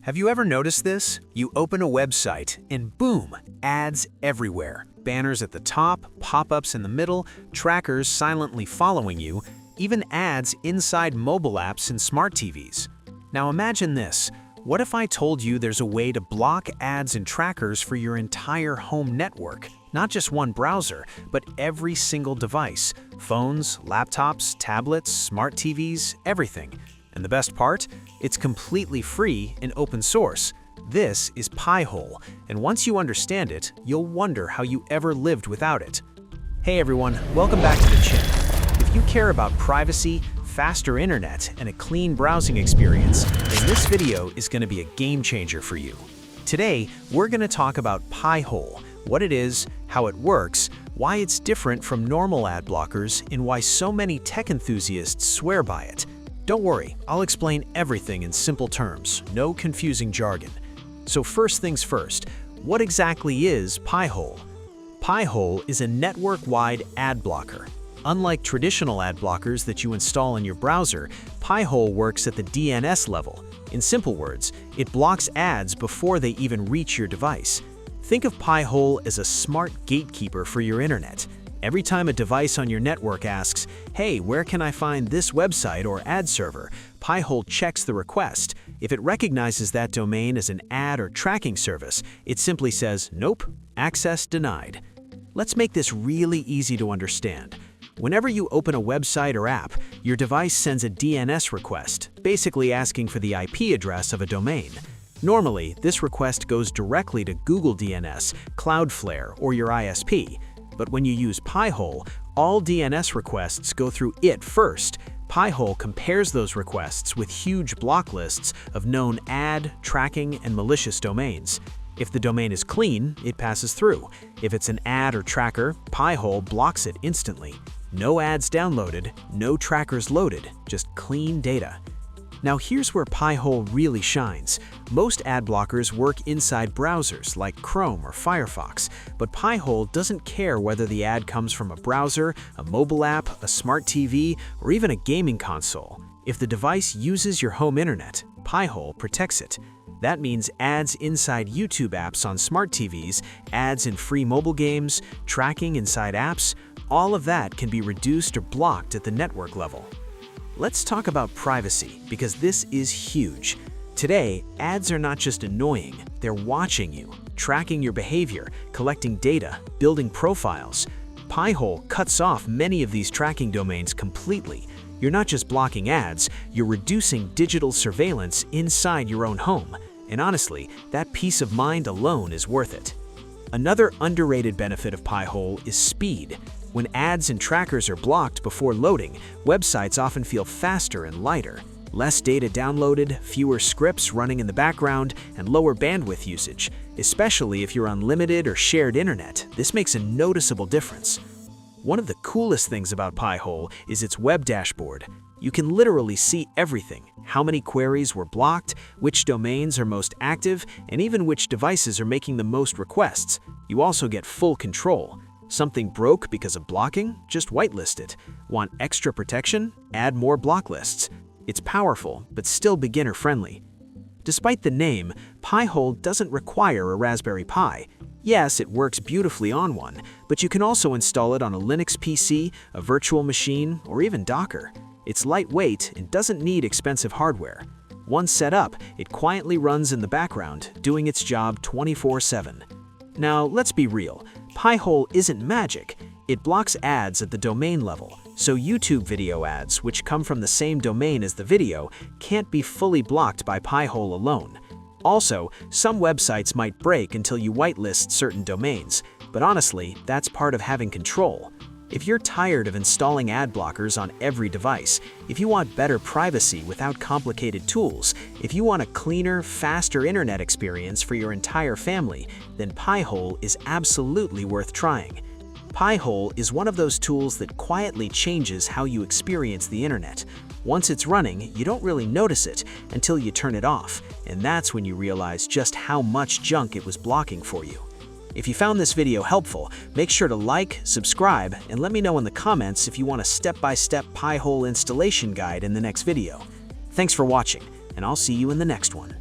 Have you ever noticed this? You open a website and boom, ads everywhere. Banners at the top, pop-ups in the middle, trackers silently following you, even ads inside mobile apps and smart TVs. Now imagine this. What if I told you there's a way to block ads and trackers for your entire home network? Not just one browser, but every single device. Phones, laptops, tablets, smart TVs, everything. And the best part? It's completely free and open source. This is Pi-hole, and once you understand it, you'll wonder how you ever lived without it. Hey everyone, welcome back to the channel. If you care about privacy, faster internet, and a clean browsing experience, then this video is going to be a game changer for you. Today, we're going to talk about Pi-hole, what it is, how it works, why it's different from normal ad blockers, and why so many tech enthusiasts swear by it. Don't worry, I'll explain everything in simple terms, no confusing jargon. So first things first, what exactly is Pi-hole? Pi-hole is a network-wide ad blocker. Unlike traditional ad blockers that you install in your browser, Pi-hole works at the DNS level. In simple words, it blocks ads before they even reach your device. Think of Pi-hole as a smart gatekeeper for your internet. Every time a device on your network asks, "Hey, where can I find this website or ad server?" Pi-hole checks the request. If it recognizes that domain as an ad or tracking service, it simply says, "Nope, access denied." Let's make this really easy to understand. Whenever you open a website or app, your device sends a DNS request, basically asking for the IP address of a domain. Normally, this request goes directly to Google DNS, Cloudflare, or your ISP. But when you use Pi-hole, all DNS requests go through it first. Pi-hole compares those requests with huge block lists of known ad, tracking, and malicious domains. If the domain is clean, it passes through. If it's an ad or tracker, Pi-hole blocks it instantly. No ads downloaded, no trackers loaded, just clean data. Now here's where Pi-hole really shines. Most ad blockers work inside browsers like Chrome or Firefox, but Pi-hole doesn't care whether the ad comes from a browser, a mobile app, a smart TV, or even a gaming console. If the device uses your home internet, Pi-hole protects it. That means ads inside YouTube apps on smart TVs, ads in free mobile games, tracking inside apps, all of that can be reduced or blocked at the network level. Let's talk about privacy, because this is huge. Today, ads are not just annoying, they're watching you, tracking your behavior, collecting data, building profiles. Pi-hole cuts off many of these tracking domains completely. You're not just blocking ads, you're reducing digital surveillance inside your own home. And honestly, that peace of mind alone is worth it. Another underrated benefit of Pi-hole is speed. When ads and trackers are blocked before loading, websites often feel faster and lighter. Less data downloaded, fewer scripts running in the background, and lower bandwidth usage. Especially if you're on limited or shared internet, this makes a noticeable difference. One of the coolest things about Pi-hole is its web dashboard. You can literally see everything: how many queries were blocked, which domains are most active, and even which devices are making the most requests. You also get full control. Something broke because of blocking? Just whitelist it. Want extra protection? Add more block lists. It's powerful, but still beginner-friendly. Despite the name, Pi-hole doesn't require a Raspberry Pi. Yes, it works beautifully on one, but you can also install it on a Linux PC, a virtual machine, or even Docker. It's lightweight and doesn't need expensive hardware. Once set up, it quietly runs in the background, doing its job 24/7. Now, let's be real. Pi-hole isn't magic. It blocks ads at the domain level, so YouTube video ads, which come from the same domain as the video, can't be fully blocked by Pi-hole alone. Also, some websites might break until you whitelist certain domains, but honestly, that's part of having control. If you're tired of installing ad blockers on every device, if you want better privacy without complicated tools, if you want a cleaner, faster internet experience for your entire family, then Pi-hole is absolutely worth trying. Pi-hole is one of those tools that quietly changes how you experience the internet. Once it's running, you don't really notice it until you turn it off, and that's when you realize just how much junk it was blocking for you. If you found this video helpful, make sure to like, subscribe, and let me know in the comments if you want a step-by-step Pi-hole installation guide in the next video. Thanks for watching, and I'll see you in the next one.